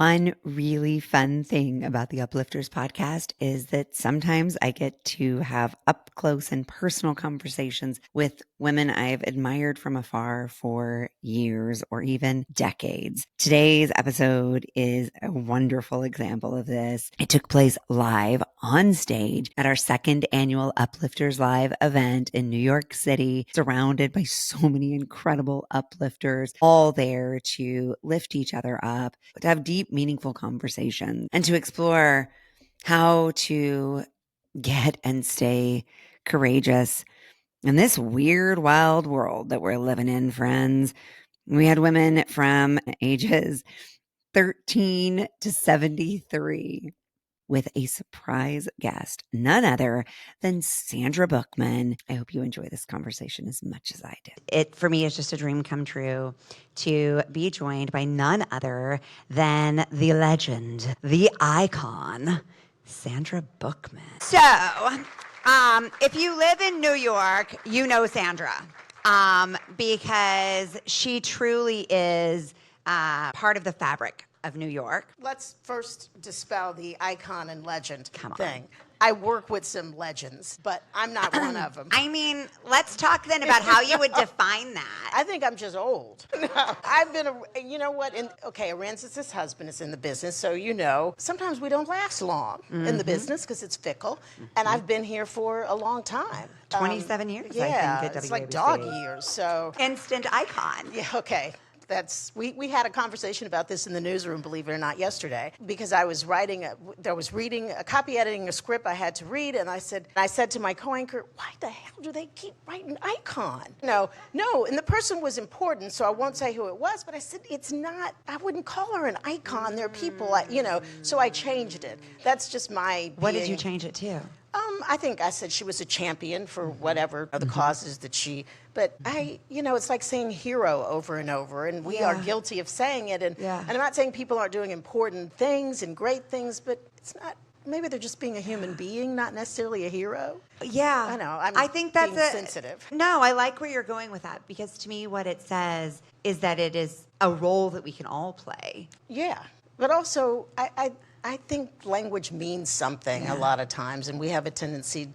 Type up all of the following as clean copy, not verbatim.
One really fun thing about the Uplifters podcast is that sometimes I get to have up close and personal conversations with women I've admired from afar for years or even decades. Today's episode is a wonderful example of this. It took place live on stage at our second annual Uplifters Live event in New York City, surrounded by so many incredible uplifters, all there to lift each other up, to have deep, meaningful conversations, and to explore how to get and stay courageous in this weird, wild world that we're living in, friends. We had women from ages 13 to 73 with a surprise guest, none other than Sandra Bookman. I hope you enjoy this conversation as much as I did. It, for me, is just a dream come true to be joined by none other than the legend, the icon, Sandra Bookman. So, if you live in New York, you know Sandra, because she truly is part of the fabric of New York. Let's first dispel the icon and legend Come on. thing. I work with some legends, but I'm not one of them. I mean, let's talk then about how you would define that. I think I'm just old. No, I've been, you know what? Arances's husband is in the business, so you know, sometimes we don't last long in the business because it's fickle. And I've been here for a long time. 27 years, Yeah, I think, at it's like WABC. dog years. So Instant icon. yeah, okay. We had a conversation about this in the newsroom, believe it or not, yesterday, because I was copy editing a script I had to read, and I said to my co-anchor, why the hell do they keep writing icon? No, and the person was important, so I won't say who it was, but I said, it's not, I wouldn't call her an icon, they're people, so I changed it. That's just my What did you change it to? I think I said she was a champion for whatever the causes that but it's like saying hero over and over, and we are guilty of saying it. And I'm not saying people aren't doing important things and great things, but it's not, maybe they're just being a human being, not necessarily a hero. Yeah. I know, I think that's being sensitive. No, I like where you're going with that, because to me what it says is that it is a role that we can all play. Yeah, but also I think language means something a lot of times, and we have a tendency,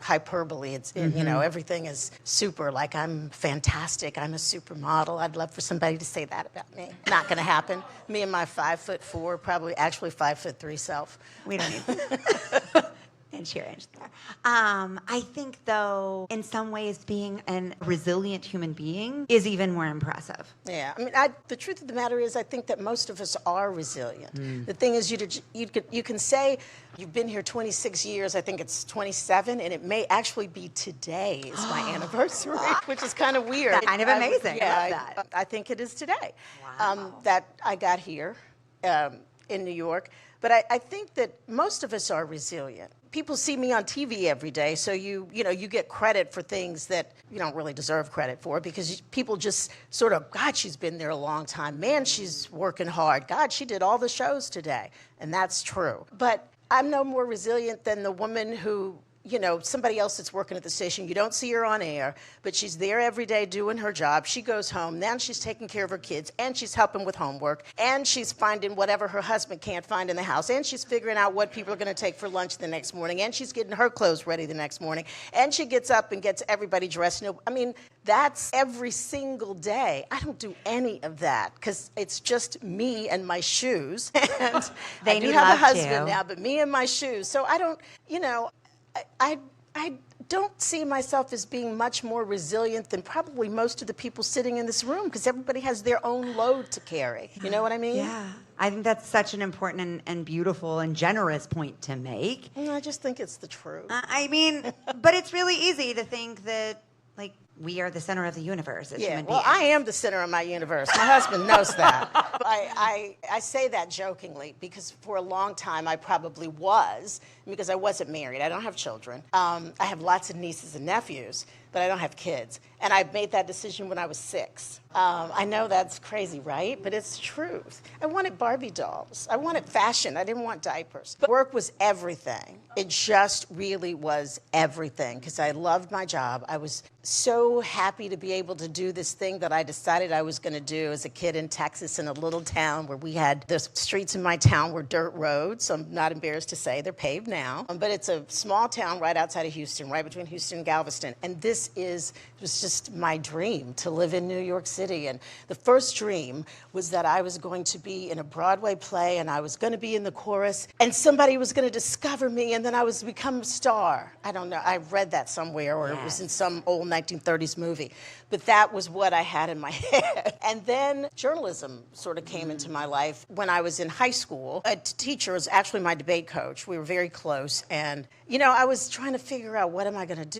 hyperbole. It's everything is super. Like, I'm fantastic. I'm a supermodel. I'd love for somebody to say that about me. Not going to happen. Me and my 5'4", probably actually 5'3" self. We don't need inch here, inch there. I think, though, in some ways, being a resilient human being is even more impressive. Yeah, I mean, the truth of the matter is, I think that most of us are resilient. The thing is, you can say you've been here 26 years. I think it's 27, and it may actually be today is my anniversary, which is kind of weird. That's kind of amazing. Yeah, I love that. I think it is today. Wow. That I got here in New York. But I think that most of us are resilient. People see me on TV every day, so you get credit for things that you don't really deserve credit for, because people just sort of, God, she's been there a long time. Man, she's working hard. God, she did all the shows today. And that's true. But I'm no more resilient than the woman who, somebody else that's working at the station. You don't see her on air, but she's there every day doing her job. She goes home. Now she's taking care of her kids, and she's helping with homework, and she's finding whatever her husband can't find in the house, and she's figuring out what people are going to take for lunch the next morning, and she's getting her clothes ready the next morning, and she gets up and gets everybody dressed. I mean, that's every single day. I don't do any of that because it's just me and my shoes. And I do have a husband now, but me and my shoes. So I don't, I don't see myself as being much more resilient than probably most of the people sitting in this room, because everybody has their own load to carry. You know what I mean? Yeah. I think that's such an important and beautiful and generous point to make. I just think it's the truth. But it's really easy to think that, like, we are the center of the universe as human beings. Well, I am the center of my universe. My husband knows that. I say that jokingly because for a long time I probably was, because I wasn't married. I don't have children. I have lots of nieces and nephews. but I don't have kids. And I made that decision when I was 6. I know that's crazy, right? But it's the truth. I wanted Barbie dolls. I wanted fashion. I didn't want diapers. But work was everything. It just really was everything because I loved my job. I was so happy to be able to do this thing that I decided I was going to do as a kid in Texas in a little town where we had the streets in my town were dirt roads. So I'm not embarrassed to say they're paved now. But it's a small town right outside of Houston, right between Houston and Galveston. And this was just my dream to live in New York City. And the first dream was that I was going to be in a Broadway play and I was going to be in the chorus and somebody was going to discover me and then I was to become a star. I don't know. I read that somewhere or it was in some old 1930s movie. But that was what I had in my head. And then journalism sort of came into my life. When I was in high school, a teacher was actually my debate coach. We were very close. And, I was trying to figure out what am I going to do.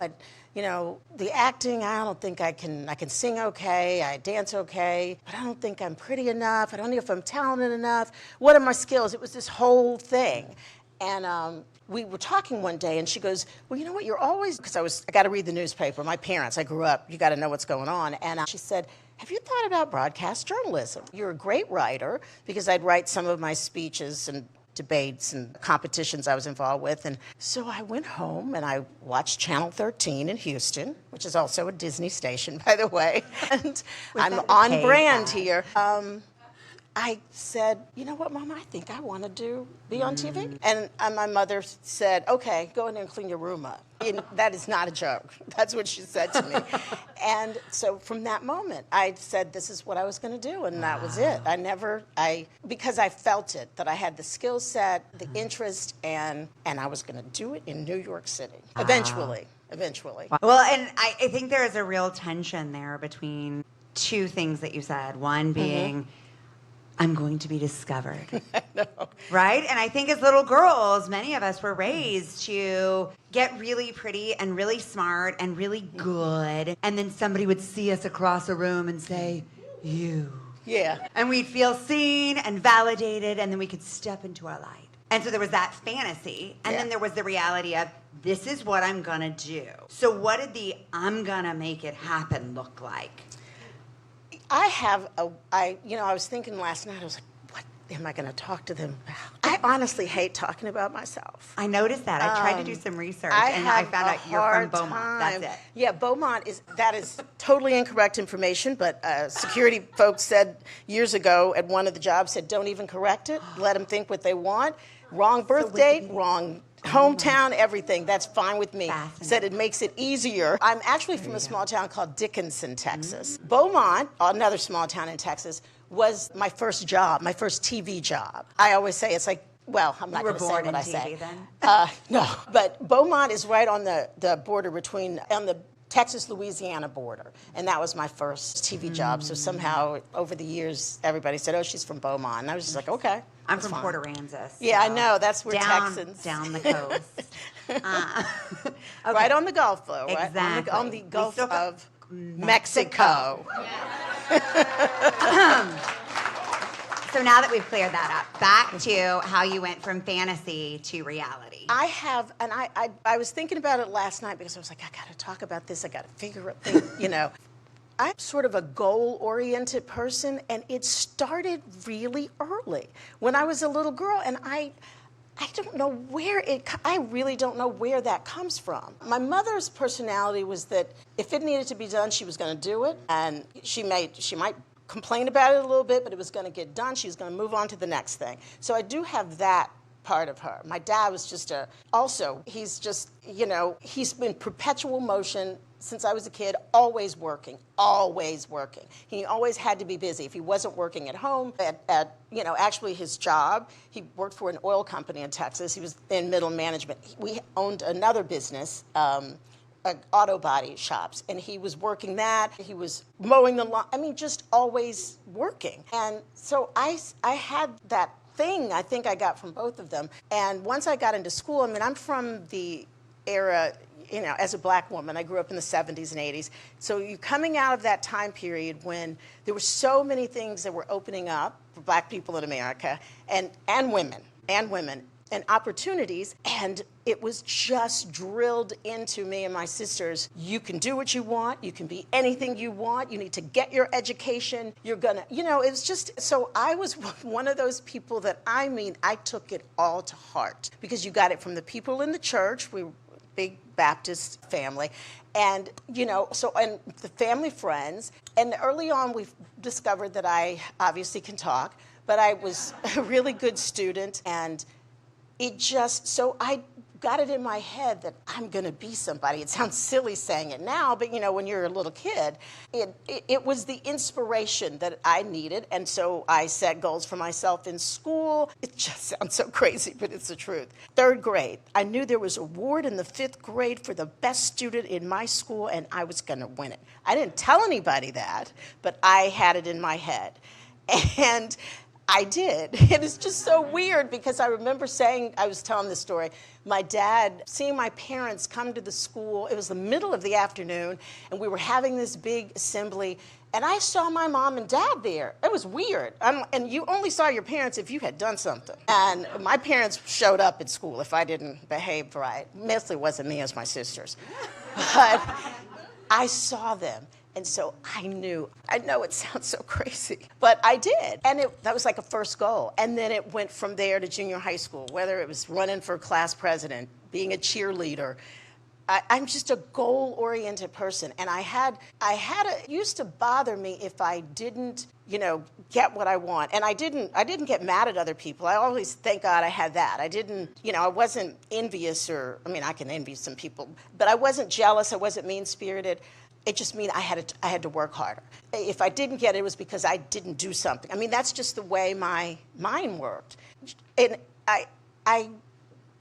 The acting, I don't think I can sing okay, I dance okay, but I don't think I'm pretty enough. I don't know if I'm talented enough. What are my skills? It was this whole thing. And we were talking one day, and she goes, well, you know what, you're always, because I got to read the newspaper. My parents, I grew up, you got to know what's going on. And she said, have you thought about broadcast journalism? You're a great writer, because I'd write some of my speeches and debates and competitions I was involved with. And so I went home and I watched Channel 13 in Houston, which is also a Disney station, by the way. And I'm on brand here. I said, you know what, Mama, I think I want to be on TV. And my mother said, okay, go in there and clean your room up. And that is not a joke. That's what she said to me. And so from that moment, I said this is what I was going to do, and that was it. Because I felt it, that I had the skill set, the interest, and I was going to do it in New York City, eventually. Well, and I think there is a real tension there between two things that you said. One being, I'm going to be discovered. I know. Right? And I think as little girls, many of us were raised to get really pretty and really smart and really good. And then somebody would see us across a room and say, you. Yeah. And we'd feel seen and validated, and then we could step into our light. And so there was that fantasy. And then there was the reality of, this is what I'm going to do. So what did the I'm going to make it happen look like? I was thinking last night, I was like, what am I going to talk to them about? I honestly hate talking about myself. I noticed that. I tried to do some research, and I found out you're from Beaumont. That's it. Yeah, Beaumont that is totally incorrect information, but security folks said years ago at one of the jobs, said, don't even correct it. Let them think what they want. Wrong birth date, wrong hometown, everything. That's fine with me. Said it makes it easier. I'm actually from a small town called Dickinson, Texas. Beaumont, another small town in Texas, was my first job, my first TV job. I always say it's like, well, I'm not going to say what I say. Then? No, but Beaumont is right on the border on the Texas-Louisiana border. And that was my first TV job. So somehow over the years, everybody said, oh, she's from Beaumont. And I was just like, okay. I'm from Port Aransas. Yeah, I know. That's where Texans. Down the coast. Okay. Right on the Gulf, though. Exactly. Right? On the Gulf of Mexico. So now that we've cleared that up, back to how you went from fantasy to reality. I was thinking about it last night because I was like, I got to talk about this. I got to figure out things, I'm sort of a goal-oriented person, and it started really early. When I was a little girl, and I don't know I really don't know where that comes from. My mother's personality was that if it needed to be done, she was going to do it, and she might complain about it a little bit, but it was going to get done. She was going to move on to the next thing. So I do have that part of her. My dad was he's just, he's been perpetual motion since I was a kid, always working. He always had to be busy. If he wasn't working at home, actually his job, he worked for an oil company in Texas. He was in middle management. We owned another business, auto body shops, and he was working that. He was mowing the lawn. Just always working. And so I had that thing I think I got from both of them. And once I got into school, I'm from the era, as a black woman, I grew up in the 70s and 80s. So you're coming out of that time period when there were so many things that were opening up for black people in America and women. and opportunities. And it was just drilled into me and my sisters. You can do what you want. You can be anything you want. You need to get your education. You're gonna, it was just, so I was one of those people that, I took it all to heart, because you got it from the people in the church. We were a big Baptist family. And, and the family friends. And early on, we discovered that I obviously can talk, but I was a really good student. And so I got it in my head that I'm going to be somebody. It sounds silly saying it now, but when you're a little kid, it was the inspiration that I needed. And so I set goals for myself in school. It just sounds so crazy, but it's the truth. 3rd grade, I knew there was an award in the 5th grade for the best student in my school, and I was going to win it. I didn't tell anybody that, but I had it in my head. And I did. And it's just so weird, because I remember I was telling this story, my dad, seeing my parents come to the school, it was the middle of the afternoon, and we were having this big assembly, and I saw my mom and dad there. It was weird. And you only saw your parents if you had done something. And my parents showed up at school if I didn't behave right. Mostly it wasn't me, it was my sisters. But I saw them. And so I know it sounds so crazy, but I did. And that was like a first goal. And then it went from there to junior high school, whether it was running for class president, being a cheerleader. I'm just a goal-oriented person. And it used to bother me if I didn't, get what I want. And I didn't get mad at other people. I always thank God I had that. I didn't, I wasn't envious I can envy some people, but I wasn't jealous. I wasn't mean-spirited. It just means I had to work harder. If I didn't get it, it was because I didn't do something. That's just the way my mind worked. And I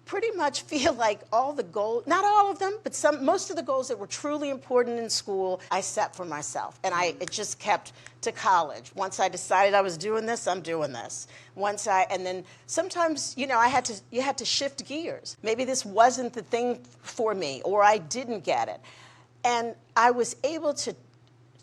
pretty much feel like all the goals, not all of them, but most of the goals that were truly important in school, I set for myself. And it just kept to college. Once I decided I was doing this, I'm doing this. And then sometimes, you had to shift gears. Maybe this wasn't the thing for me, or I didn't get it. And I was able to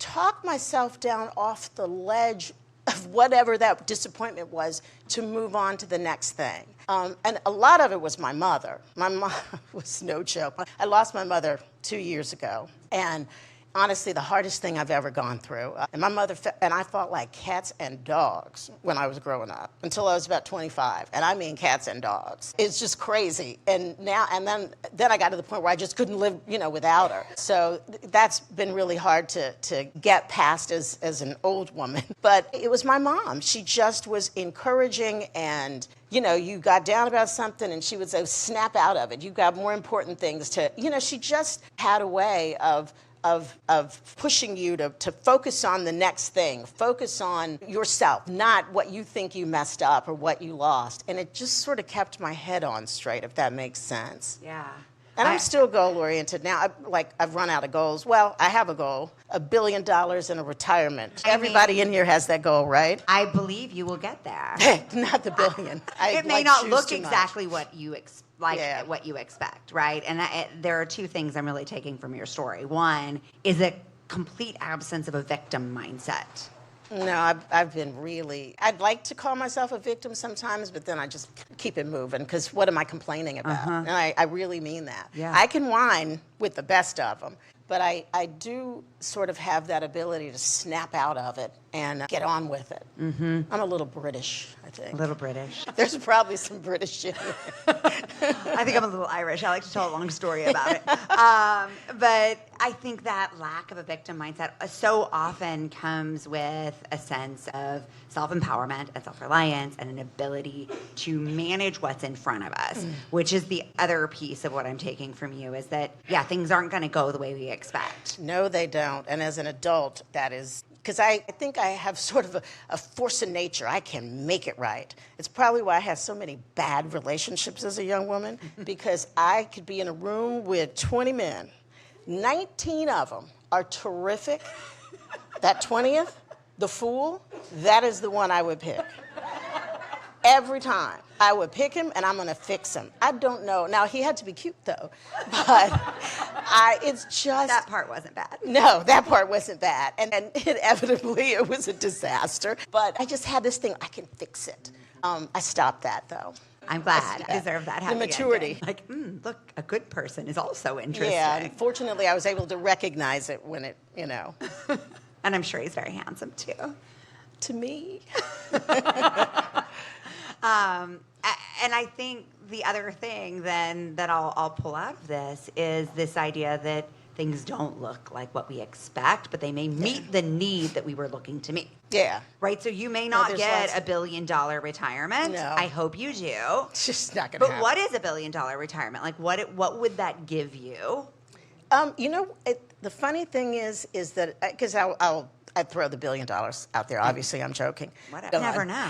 talk myself down off the ledge of whatever that disappointment was to move on to the next thing. And a lot of it was my mother. My mom was no joke. I lost my mother 2 years ago. And honestly, the hardest thing I've ever gone through. And my mother and I fought like cats and dogs when I was growing up, until I was about 25. And I mean cats and dogs. It's just crazy. And then I got to the point where I just couldn't live, without her. So that's been really hard to get past as an old woman. But it was my mom. She just was encouraging, and you got down about something and she would say, snap out of it. You got more important things to, she just had a way of pushing you to focus on the next thing, focus on yourself, not what you think you messed up or what you lost. And it just sort of kept my head on straight, if that makes sense. Yeah. And I'm still goal-oriented now. I've run out of goals. Well, I have a goal, $1 billion in a retirement. Everybody in here has that goal, right? I believe you will get there. Not the billion. It may not look exactly what you what you expect, right? And there are 2 things I'm really taking from your story. One is a complete absence of a victim mindset. No, I've been I'd like to call myself a victim sometimes, but then I just keep it moving, because what am I complaining about? And I really mean that. Yeah. I can whine with the best of them, but I do sort of have that ability to snap out of it and get on with it. Mm-hmm. I'm a little British, I think. A little British. There's probably some British in here. I think I'm a little Irish. I like to tell a long story about it. But I think that lack of a victim mindset so often comes with a sense of self-empowerment and self-reliance and an ability to manage what's in front of us, which is the other piece of what I'm taking from you, is that, things aren't going to go the way we expect. No, they don't. And as an adult, that is... Because I think I have sort of a force of nature. I can make it right. It's probably why I had so many bad relationships as a young woman, because I could be in a room with 20 men. 19 of them are terrific. That 20th, the fool, that is the one I would pick. Every time. I would pick him, and I'm going to fix him. I don't know. Now, he had to be cute, though. But it's just... That part wasn't bad. No, that part wasn't bad. And inevitably, it was a disaster. But I just had this thing, I can fix it. I stopped that, though. I'm glad. I deserve that happy maturity. ending. Like, look, a good person is also interesting. Yeah, and fortunately, I was able to recognize it when it, And I'm sure he's very handsome, too. to me. And I think the other thing then that I'll pull out of this is this idea that things don't look like what we expect, but they may meet the need that we were looking to meet. Yeah. Right? So you may not there's get lots a $1 billion retirement. No. I hope you do. It's just not going to But happen. what is a $1 billion retirement? Like, what would that give you? The funny thing is that, because I'd throw the $1 billion out there. Obviously, I'm joking. Whatever. Never know.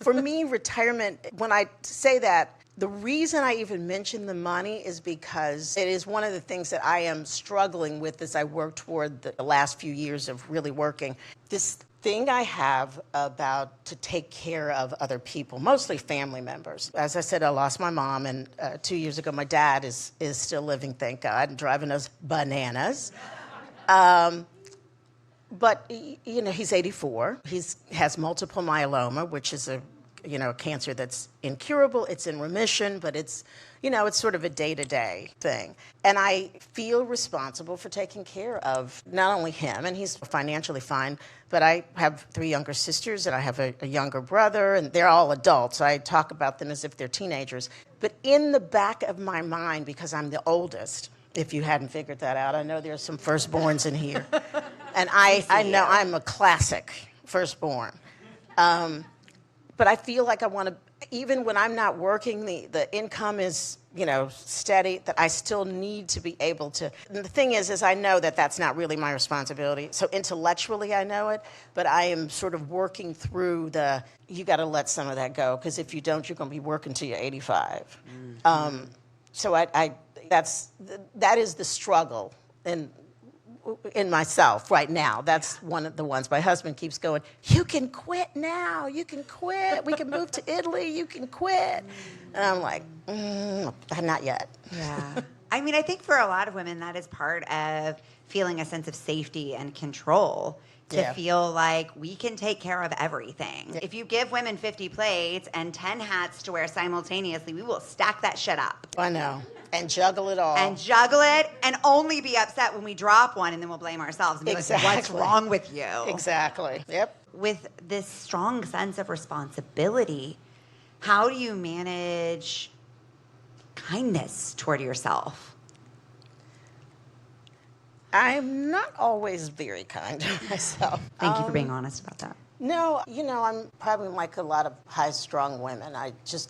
For me, retirement, when I say that, the reason I even mention the money is because it is one of the things that I am struggling with as I work toward the last few years of really working. This thing I have about to take care of other people, mostly family members. As I said, I lost my mom, and 2 years ago, my dad is still living, thank God, and driving us bananas. But, he's 84. He has multiple myeloma, which is a cancer that's incurable. It's in remission, but it's sort of a day-to-day thing. And I feel responsible for taking care of not only him, and he's financially fine, but I have 3 younger sisters, and I have a younger brother, and they're all adults. I talk about them as if they're teenagers. But in the back of my mind, because I'm the oldest, if you hadn't figured that out, I know there's some firstborns in here. And I know I'm a classic firstborn. But I feel like I want to, even when I'm not working, the income is, steady, that I still need to be able to. And the thing is I know that that's not really my responsibility. So intellectually I know it, but I am sort of working through you got to let some of that go, because if you don't, you're going to be working till you're 85. Mm-hmm. So that is the struggle in myself right now. That's one of the ones. My husband keeps going, you can quit now. You can quit. We can move to Italy. You can quit. And I'm like, not yet. Yeah. I mean, I think for a lot of women, that is part of feeling a sense of safety and control. To feel like we can take care of everything. Yeah. If you give women 50 plates and 10 hats to wear simultaneously, we will stack that shit up. I know. And juggle it all. And juggle it, and only be upset when we drop one, and then we'll blame ourselves and be exactly. like, what's wrong with you? Exactly. Yep. With this strong sense of responsibility, how do you manage kindness toward yourself? I'm not always very kind to myself. Thank you for being honest about that. No, I'm probably like a lot of high-strung women.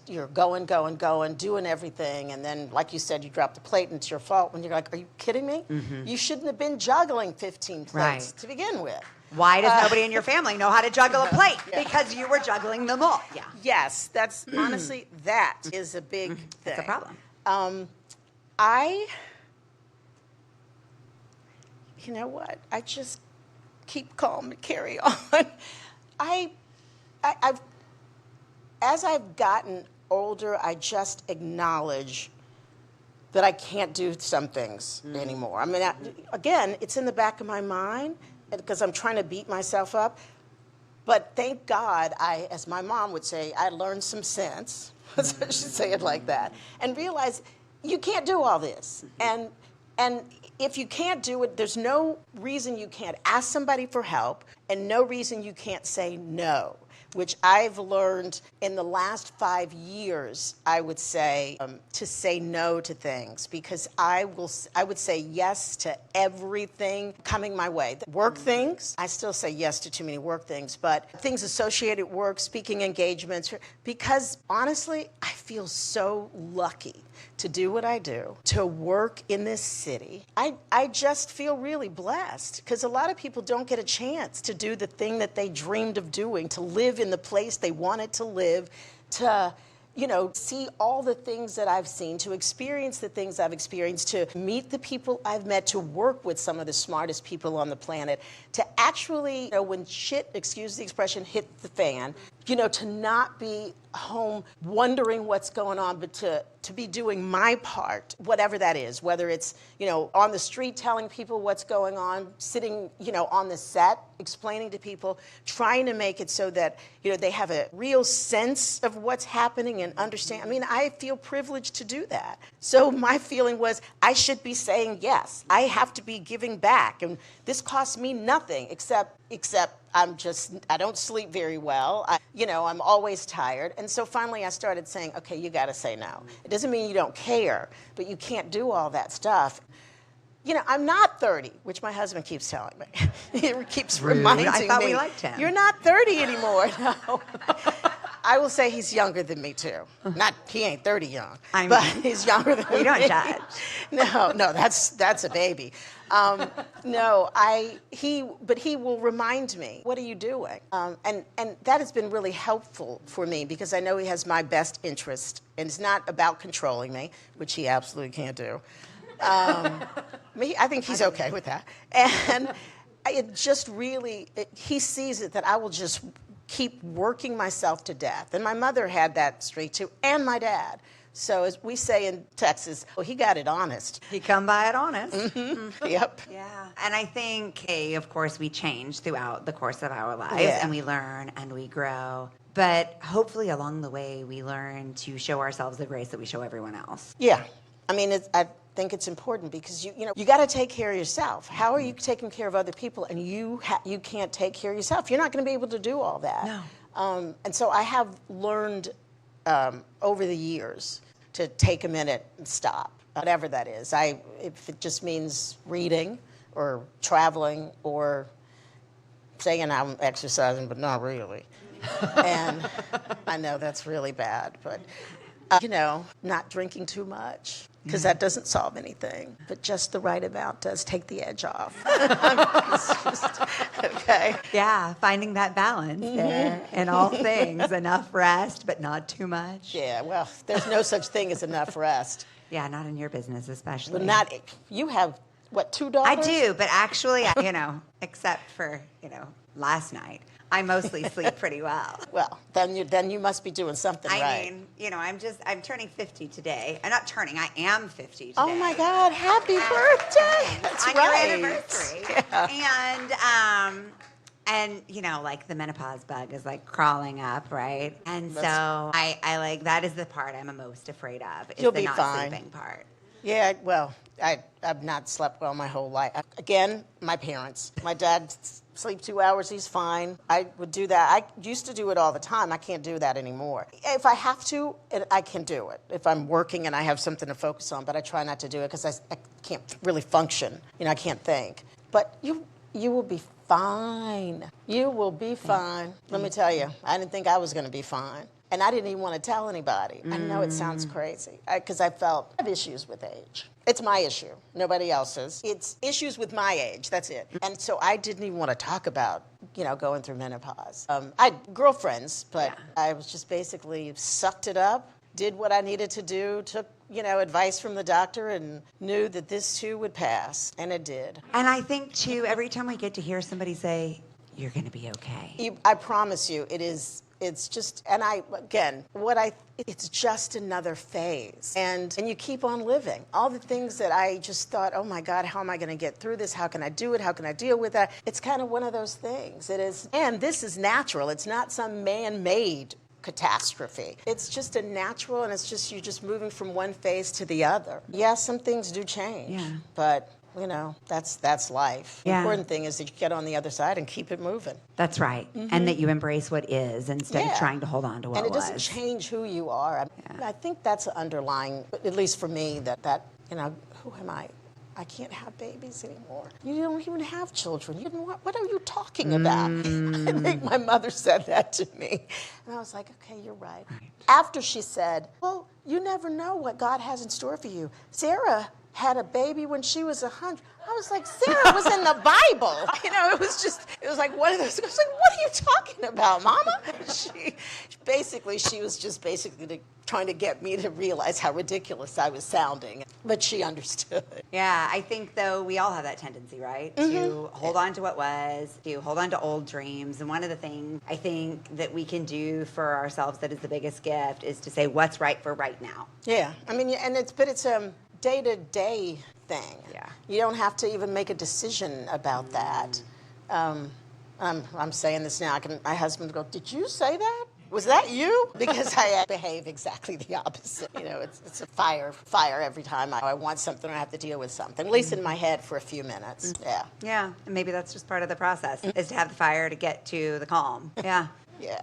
You're going, doing everything, and then, like you said, you drop the plate and it's your fault when you're like, are you kidding me? Mm-hmm. You shouldn't have been juggling 15 plates to begin with. Why does nobody in your family know how to juggle a plate? Yeah. Because you were juggling them all. Yeah. Yes, that's honestly, that is a big thing. That's a problem. You know what? I just keep calm and carry on. As I've gotten older, I just acknowledge that I can't do some things anymore. I mean, again, it's in the back of my mind because I'm trying to beat myself up. But thank God, as my mom would say, I learned some sense. I should say it like that, and realize you can't do all this. And if you can't do it, there's no reason you can't ask somebody for help, and no reason you can't say no, which I've learned in the last 5 years, I would say, to say no to things, because I would say yes to everything coming my way. Work things, I still say yes to too many work things, but things associated with work, speaking engagements, because honestly, I feel so lucky to do what I do, to work in this city. I just feel really blessed, because a lot of people don't get a chance to do the thing that they dreamed of doing, to live in the place they wanted to live, to see all the things that I've seen, to experience the things I've experienced, to meet the people I've met, to work with some of the smartest people on the planet, to actually, when shit, excuse the expression, hit the fan, to not be home wondering what's going on, but to be doing my part, whatever that is, whether it's, on the street telling people what's going on, sitting, on the set, explaining to people, trying to make it so that, they have a real sense of what's happening caring and understanding. I mean, I feel privileged to do that. So my feeling was I should be saying yes. I have to be giving back. And this costs me nothing except I don't sleep very well. I'm always tired. And so finally I started saying, okay, you got to say no. It doesn't mean you don't care, but you can't do all that stuff. I'm not 30, which my husband keeps telling me. He keeps reminding me. I thought we liked him. You're not 30 anymore. No. I will say he's younger than me too. He ain't 30 young, but he's younger than me. We don't judge. No, that's a baby. But he will remind me, what are you doing? And that has been really helpful for me because I know he has my best interest, and it's not about controlling me, which he absolutely can't do. I think he's okay with that. And it just really, he sees it that I will just keep working myself to death. And my mother had that streak too, and my dad. So as we say in Texas, he got it honest. He come by it honest. Mm-hmm. Yep. Yeah. And I think, of course, we change throughout the course of our lives, and we learn and we grow. But hopefully along the way, we learn to show ourselves the grace that we show everyone else. Yeah. I mean, I think it's important because you got to take care of yourself. How are you taking care of other people and you can't take care of yourself? You're not going to be able to do all that. No. And so I have learned over the years to take a minute and stop, whatever that is. If it just means reading or traveling or saying I'm exercising, but not really. And I know that's really bad, but not drinking too much, because that doesn't solve anything. But just the right amount does take the edge off. Okay. Yeah, finding that balance there in all things. Enough rest, but not too much. Yeah, well, there's no such thing as enough rest. Yeah, not in your business especially. Well, you have, 2 daughters? I do, but actually, except for, last night, I mostly sleep pretty well. Well, then you must be doing something right. I mean, I'm turning 50 today. I'm not turning, I am 50 today. Oh my God, happy birthday. That's on right. your anniversary. Yeah. And like the menopause bug is like crawling up, right? And so I that is the part I'm most afraid of. Is You'll the be not fine. sleeping part. Yeah, well, I've not slept well my whole life. Again, my parents. My dad sleeps 2 hours, he's fine. I would do that. I used to do it all the time. I can't do that anymore. If I have to, I can do it. If I'm working and I have something to focus on, but I try not to do it because I can't really function. I can't think. But you will be fine. You will be fine. Let me tell you, I didn't think I was going to be fine. And I didn't even want to tell anybody. I know it sounds crazy because I have issues with age. It's my issue, nobody else's. It's issues with my age, that's it. And so I didn't even want to talk about, going through menopause. I had girlfriends, but I was just basically sucked it up, did what I needed to do, took, advice from the doctor and knew that this too would pass, and it did. And I think too, every time we get to hear somebody say, you're going to be okay. I promise you, it's just, and it's just another phase. And you keep on living. All the things that I just thought, oh my God, how am I going to get through this? How can I do it? How can I deal with that? It's kind of one of those things. It is, and this is natural. It's not some man-made catastrophe. It's just a natural, and it's just, you're just moving from one phase to the other. Yeah, some things do change, but that's life. The important thing is that you get on the other side and keep it moving. That's right. And that you embrace what is instead of trying to hold on to what was. And it doesn't change who you are. I think that's underlying, at least for me, that who am I? I can't have babies anymore. You don't even have children. What are you talking about? I think my mother said that to me. And I was like, okay, you're right. After she said, well, you never know what God has in store for you. Sarah had a baby when she was 100. I was like, Sarah was in the Bible. It was like one of those. I was like, what are you talking about, Mama? She was just basically trying to get me to realize how ridiculous I was sounding. But she understood. Yeah, I think, though, we all have that tendency, right? To hold on to what was, to hold on to old dreams. And one of the things I think that we can do for ourselves that is the biggest gift is to say what's right for right now. Yeah, I mean, and it's day-to-day thing. Yeah. You don't have to even make a decision about that. I'm saying this now. My husband will go, did you say that? Was that you? Because I behave exactly the opposite. You know, it's a fire every time I want something or I have to deal with something, at least in my head for a few minutes. Yeah. Yeah, and maybe that's just part of the process, is to have the fire to get to the calm. Yeah. Yeah.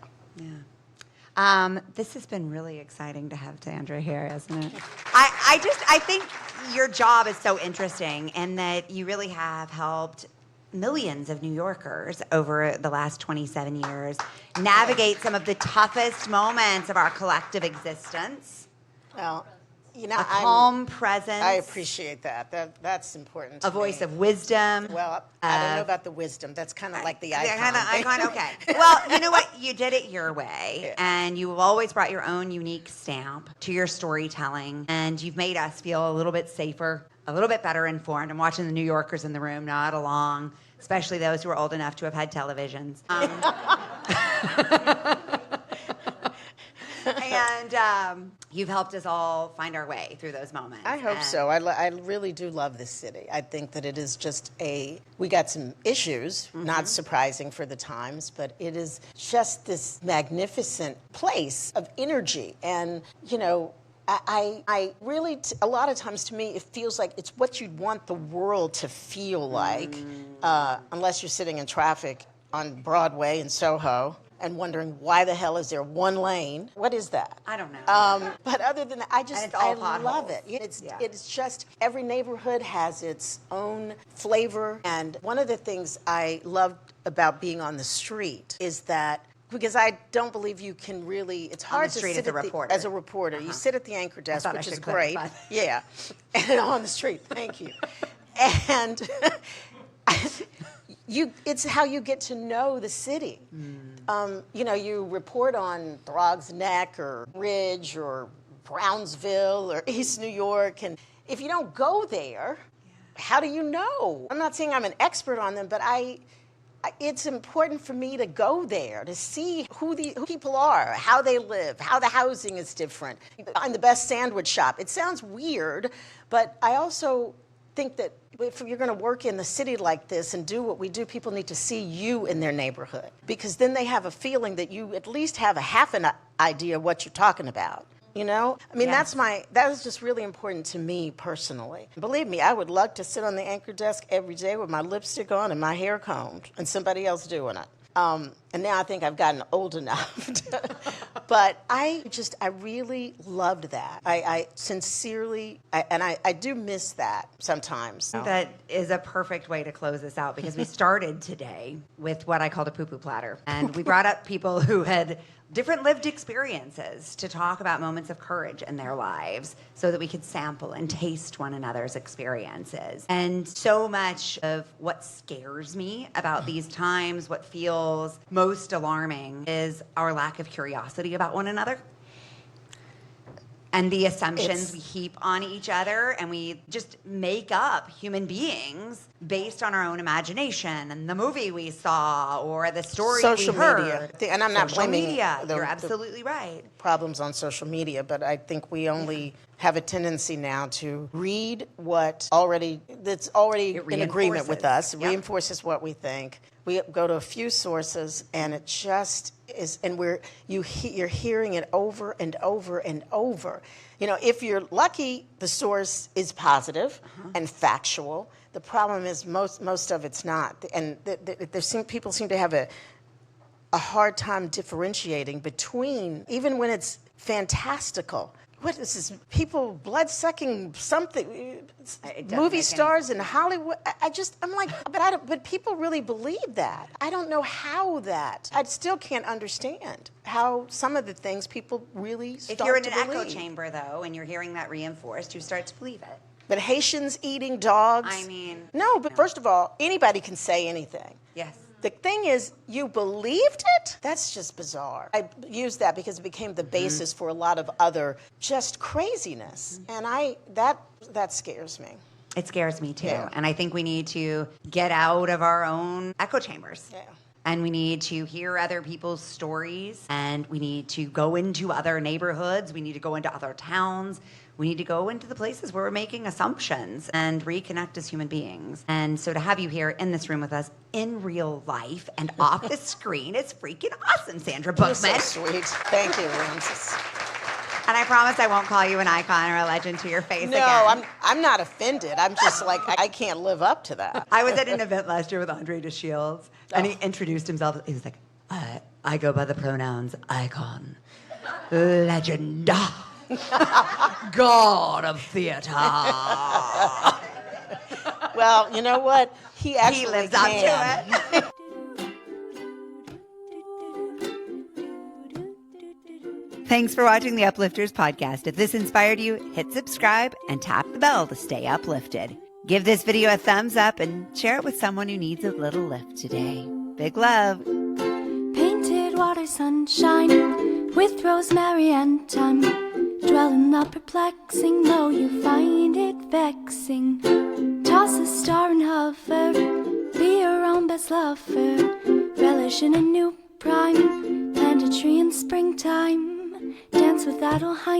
This has been really exciting to have Sandra here, hasn't it? I think your job is so interesting, and that you really have helped millions of New Yorkers over the last 27 years navigate some of the toughest moments of our collective existence. Well, you know, A calm presence. I appreciate that. That's important to A voice me. of wisdom. Well, I don't know about the wisdom. That's kind of like the icon. Okay. Well, you know what? You did it your way, and you've always brought your own unique stamp to your storytelling, and you've made us feel a little bit safer, a little bit better informed. I'm watching the New Yorkers in the room nod along, especially those who are old enough to have had televisions. And you've helped us all find our way through those moments. I hope so. I really do love this city. I think that it is just we got some issues, not surprising for the times, but it is just this magnificent place of energy. And, you know, I really, a lot of times to me, it feels like it's what you'd want the world to feel like, unless you're sitting in traffic on Broadway in Soho and wondering why the hell is there one lane? What is that? I don't know. But other than that, I love it. It's just every neighborhood has its own flavor. And one of the things I love about being on the street is that, because I don't believe you can really, it's hard to sit as a reporter. You sit at the anchor desk, which is great. Clarify. Yeah. And on the street, thank you. And it's how you get to know the city. You know, you report on Throgs Neck or Ridge or Brownsville or East New York, and if you don't go there, how do you know? I'm not saying I'm an expert on them, but it's important for me to go there to see who people are, how they live, how the housing is different. Find the best sandwich shop. It sounds weird, but I also think that if you're going to work in the city like this and do what we do, people need to see you in their neighborhood, because then they have a feeling that you at least have a half an idea of what you're talking about. You know, I mean, Yes. that is just really important to me personally. Believe me, I would love to sit on the anchor desk every day with my lipstick on and my hair combed and somebody else doing it. And now I think I've gotten old enough. But I really loved that. I sincerely, I do miss that sometimes. That is a perfect way to close this out, because we started today with what I called a poo-poo platter. And we brought up people who had different lived experiences to talk about moments of courage in their lives, so that we could sample and taste one another's experiences. And so much of what scares me about these times, what feels most alarming, is our lack of curiosity about one another. And the assumptions we heap on each other, and we just make up human beings based on our own imagination and the movie we saw or the story Social we heard. media. And I'm not blaming media. the- You're absolutely right. problems on social media, but I think we only have a tendency now to read that's already in agreement with us. It reinforces what we think. We go to a few sources, and it just is, and you're hearing it over and over and over. You know, if you're lucky, the source is positive and factual. The problem is most of it's not, and people seem to have a hard time differentiating between, even when it's fantastical. What is this? People blood-sucking something, movie stars in Hollywood. I'm like, but people really believe that. I don't know how that. I still can't understand how some of the things people really start to believe. If you're in an echo chamber, though, and you're hearing that reinforced, you start to believe it. But Haitians eating dogs. I mean, no. But first of all, anybody can say anything. Yes. The thing is, you believed it? That's just bizarre. I use that because it became the basis for a lot of other just craziness. And that scares me. It scares me too. Yeah. And I think we need to get out of our own echo chambers. Yeah. And we need to hear other people's stories. And we need to go into other neighborhoods. We need to go into other towns. We need to go into the places where we're making assumptions and reconnect as human beings. And so to have you here in this room with us in real life and off the screen is freaking awesome, Sandra Bookman. You're so sweet. Thank you, Ramses. And I promise I won't call you an icon or a legend to your face again. No, I'm not offended. I'm just like, I can't live up to that. I was at an event last year with Andre DeShields, and he introduced himself. He was like, I go by the pronouns icon, legend, god of theater. Well, you know what? He actually lives up to it. Thanks for watching the Uplifters podcast. If this inspired you, hit subscribe and tap the bell to stay uplifted. Give this video a thumbs up and share it with someone who needs a little lift today. Big love. Painted water sunshine with rosemary and thyme. Dwell in the perplexing, though you find it vexing. Toss a star and hover, be your own best lover. Relish in a new prime, plant a tree in springtime. Dance with Adelheim.